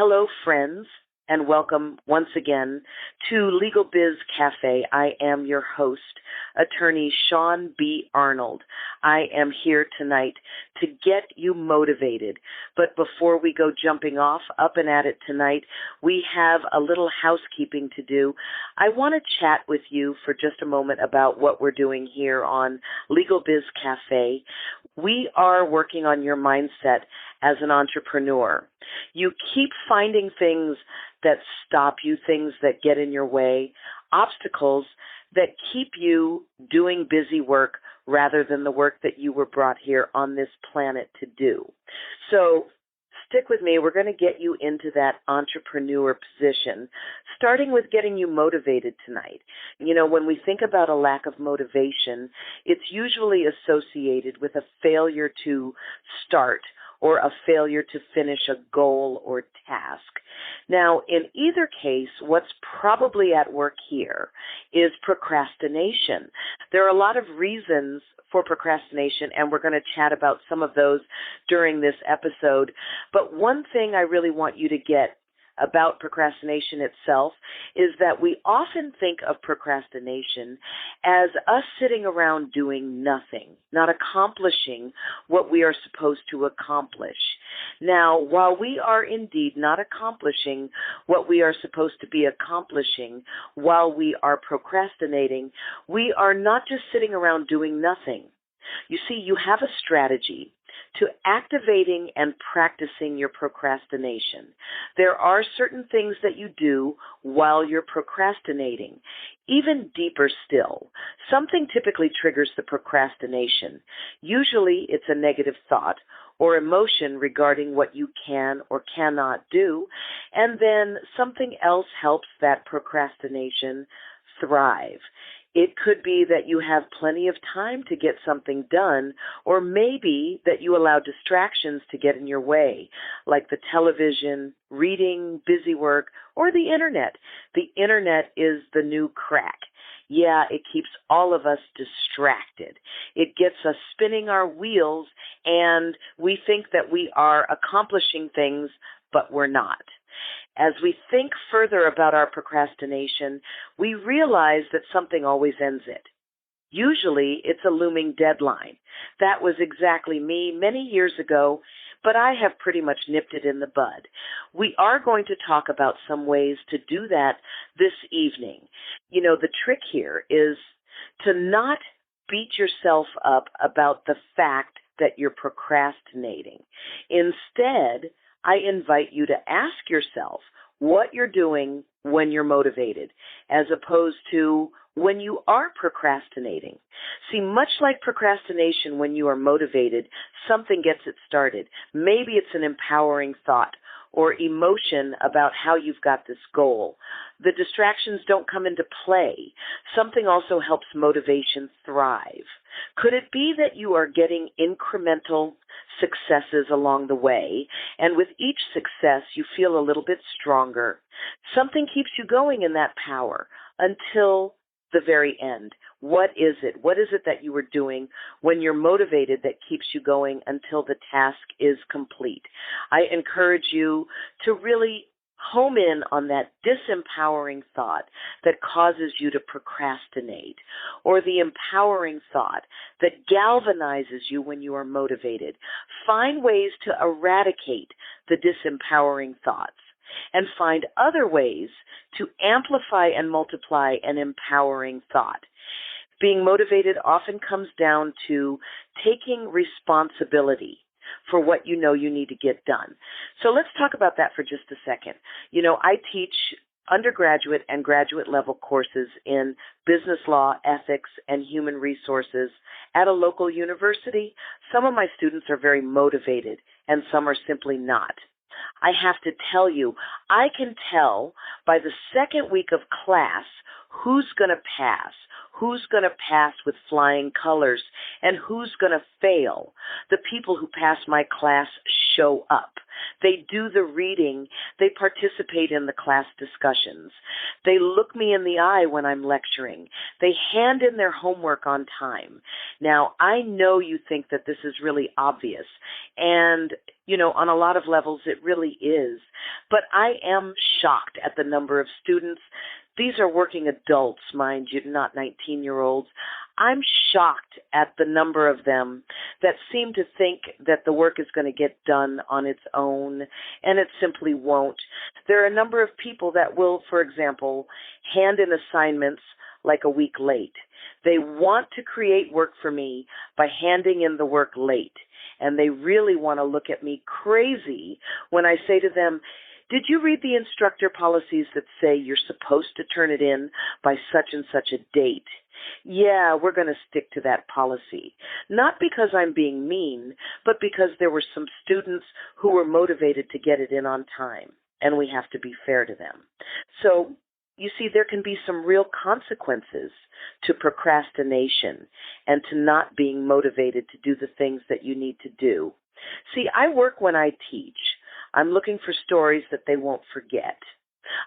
Hello, friends, and welcome once again to Legal Biz Cafe. I am your host, attorney Shaune B. Arnold. I am here tonight to get you motivated. But before we go jumping off, up and at it tonight, we have a little housekeeping to do. I want to chat with you for just a moment about what we're doing here on Legal Biz Cafe. We are working on your mindset as an entrepreneur. You keep finding things that stop you, things that get in your way, obstacles that keep you doing busy work rather than the work that you were brought here on this planet to do. So stick with me. We're going to get you into that entrepreneur position, starting with getting you motivated tonight. You know, when we think about a lack of motivation, it's usually associated with a failure to start or a failure to finish a goal or task. Now, in either case, what's probably at work here is procrastination. There are a lot of reasons for procrastination, and we're going to chat about some of those during this episode. But one thing I really want you to get about procrastination itself is that we often think of procrastination as us sitting around doing nothing, not accomplishing what we are supposed to accomplish. Now, while we are indeed not accomplishing what we are supposed to be accomplishing while we are procrastinating, we are not just sitting around doing nothing. You see, you have a strategy to activating and practicing your procrastination. There are certain things that you do while you're procrastinating. Even deeper still, something typically triggers the procrastination. Usually it's a negative thought or emotion regarding what you can or cannot do, and then something else helps that procrastination thrive. It could be that you have plenty of time to get something done, or maybe that you allow distractions to get in your way, like the television, reading, busy work, or the internet. The internet is the new crack. Yeah, it keeps all of us distracted. It gets us spinning our wheels, and we think that we are accomplishing things, but we're not. As we think further about our procrastination, we realize that something always ends it. Usually, it's a looming deadline. That was exactly me many years ago, but I have pretty much nipped it in the bud. We are going to talk about some ways to do that this evening. You know, the trick here is to not beat yourself up about the fact that you're procrastinating. Instead, I invite you to ask yourself what you're doing when you're motivated, as opposed to when you are procrastinating. See, much like procrastination, when you are motivated, something gets it started. Maybe it's an empowering thought or emotion about how you've got this goal. The distractions don't come into play. Something also helps motivation thrive. Could it be that you are getting incremental successes along the way, and with each success you feel a little bit stronger? Something keeps you going in that power until the very end. What is it? What is it that you are doing when you're motivated that keeps you going until the task is complete? I encourage you to really home in on that disempowering thought that causes you to procrastinate, or the empowering thought that galvanizes you when you are motivated. Find ways to eradicate the disempowering thoughts, and find other ways to amplify and multiply an empowering thought. Being motivated often comes down to taking responsibility for what you know you need to get done. So let's talk about that for just a second. You know, I teach undergraduate and graduate level courses in business law, ethics, and human resources at a local university. Some of my students are very motivated, and some are simply not. I have to tell you, I can tell by the second week of class who's going to pass with flying colors, and who's going to fail. The people who pass my class show up. They do the reading. They participate in the class discussions. They look me in the eye when I'm lecturing. They hand in their homework on time. Now, I know you think that this is really obvious, and, you know, on a lot of levels it really is. But I am shocked at the number of students. These are working adults, mind you, not 19-year-olds. I'm shocked at the number of them that seem to think that the work is going to get done on its own, and it simply won't. There are a number of people that will, for example, hand in assignments like a week late. They want to create work for me by handing in the work late, and they really want to look at me crazy when I say to them, did you read the instructor policies that say you're supposed to turn it in by such and such a date? Yeah, we're going to stick to that policy. Not because I'm being mean, but because there were some students who were motivated to get it in on time, and we have to be fair to them. So, you see, there can be some real consequences to procrastination and to not being motivated to do the things that you need to do. See, I work when I teach. I'm looking for stories that they won't forget.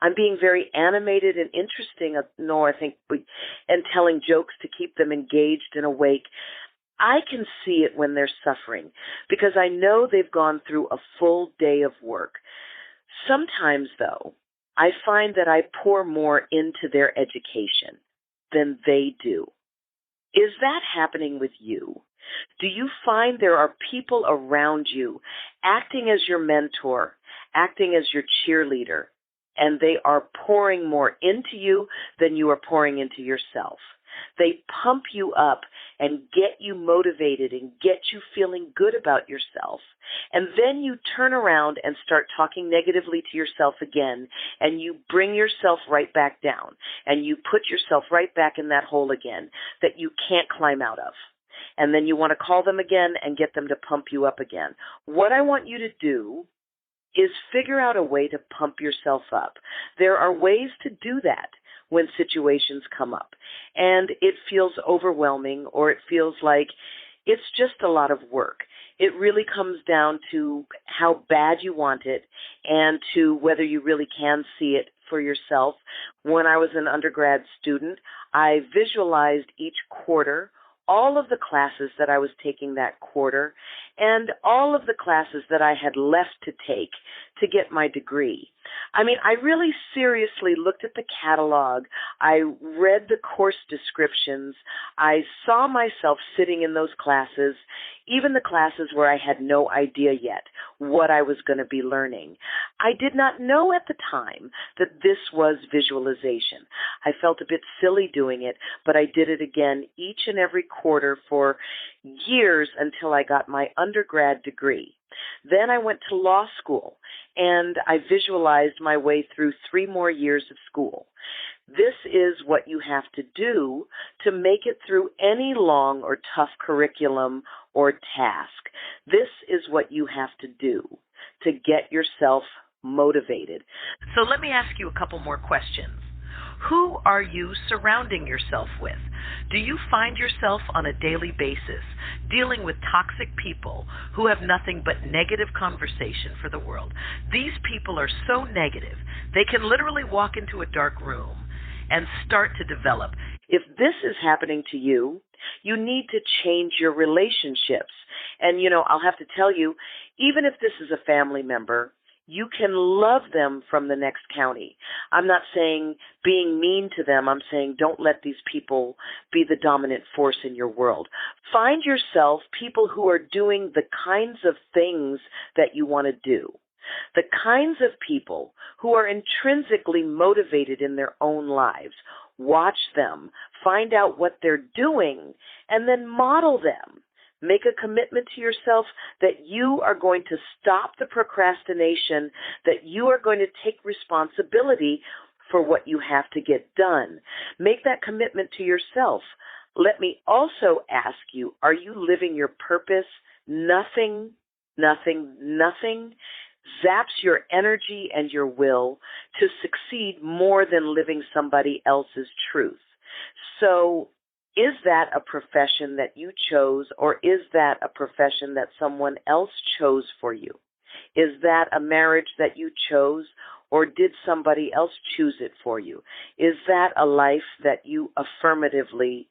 I'm being very animated and interesting, and telling jokes to keep them engaged and awake. I can see it when they're suffering because I know they've gone through a full day of work. Sometimes, though, I find that I pour more into their education than they do. Is that happening with you? Do you find there are people around you acting as your mentor, acting as your cheerleader, and they are pouring more into you than you are pouring into yourself? They pump you up and get you motivated and get you feeling good about yourself. And then you turn around and start talking negatively to yourself again, and you bring yourself right back down, and you put yourself right back in that hole again that you can't climb out of. And then you want to call them again and get them to pump you up again. What I want you to do is figure out a way to pump yourself up. There are ways to do that when situations come up and it feels overwhelming or it feels like it's just a lot of work. It really comes down to how bad you want it and to whether you really can see it for yourself. When I was an undergrad student, I visualized each quarter all of the classes that I was taking that quarter and all of the classes that I had left to take to get my degree. I mean, I really seriously looked at the catalog. I read the course descriptions. I saw myself sitting in those classes, even the classes where I had no idea yet what I was going to be learning. I did not know at the time that this was visualization. I felt a bit silly doing it, but I did it again each and every quarter for years until I got my undergrad degree. Then I went to law school, and I visualized my way through 3 more years of school. This is what you have to do to make it through any long or tough curriculum or task. This is what you have to do to get yourself motivated. So let me ask you a couple more questions. Who are you surrounding yourself with? Do you find yourself on a daily basis dealing with toxic people who have nothing but negative conversation for the world? These people are so negative, they can literally walk into a dark room and start to develop. If this is happening to you, you need to change your relationships. And, I'll have to tell you, even if this is a family member, you can love them from the next county. I'm not saying being mean to them. I'm saying don't let these people be the dominant force in your world. Find yourself people who are doing the kinds of things that you want to do, the kinds of people who are intrinsically motivated in their own lives. Watch them, find out what they're doing, and then model them. Make a commitment to yourself that you are going to stop the procrastination, that you are going to take responsibility for what you have to get done. Make that commitment to yourself. Let me also ask you, are you living your purpose? Nothing zaps your energy and your will to succeed more than living somebody else's truth. So, is that a profession that you chose, or is that a profession that someone else chose for you? Is that a marriage that you chose, or did somebody else choose it for you? Is that a life that you affirmatively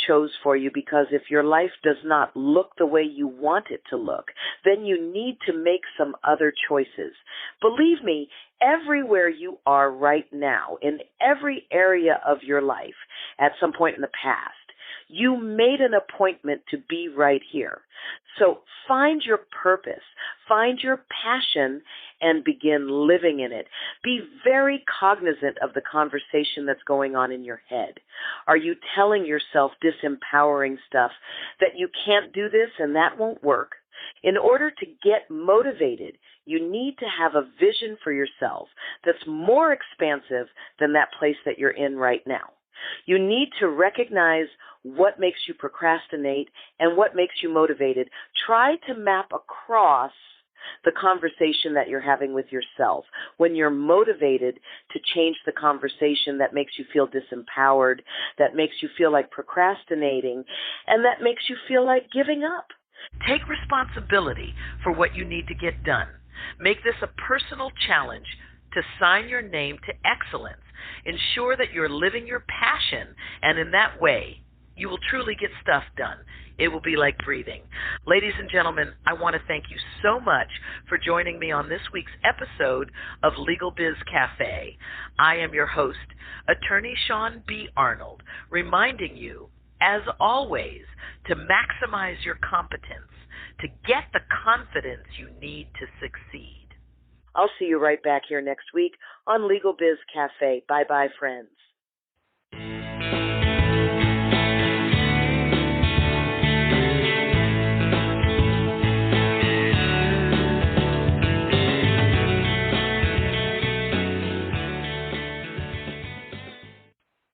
chose for you? Because if your life does not look the way you want it to look, then you need to make some other choices. Believe me, everywhere you are right now, in every area of your life at some point in the past, you made an appointment to be right here. So find your purpose, find your passion, and begin living in it. Be very cognizant of the conversation that's going on in your head. Are you telling yourself disempowering stuff that you can't do this and that won't work? In order to get motivated, you need to have a vision for yourself that's more expansive than that place that you're in right now. You need to recognize what makes you procrastinate and what makes you motivated. Try to map across the conversation that you're having with yourself when you're motivated to change the conversation that makes you feel disempowered, that makes you feel like procrastinating, and that makes you feel like giving up. Take responsibility for what you need to get done. Make this a personal challenge to sign your name to excellence. Ensure that you're living your passion, and in that way, you will truly get stuff done. It will be like breathing. Ladies and gentlemen, I want to thank you so much for joining me on this week's episode of Legal Biz Cafe. I am your host, Attorney Shaune B. Arnold, reminding you, as always, to maximize your competence, to get the confidence you need to succeed. I'll see you right back here next week on Legal Biz Cafe. Bye-bye, friends.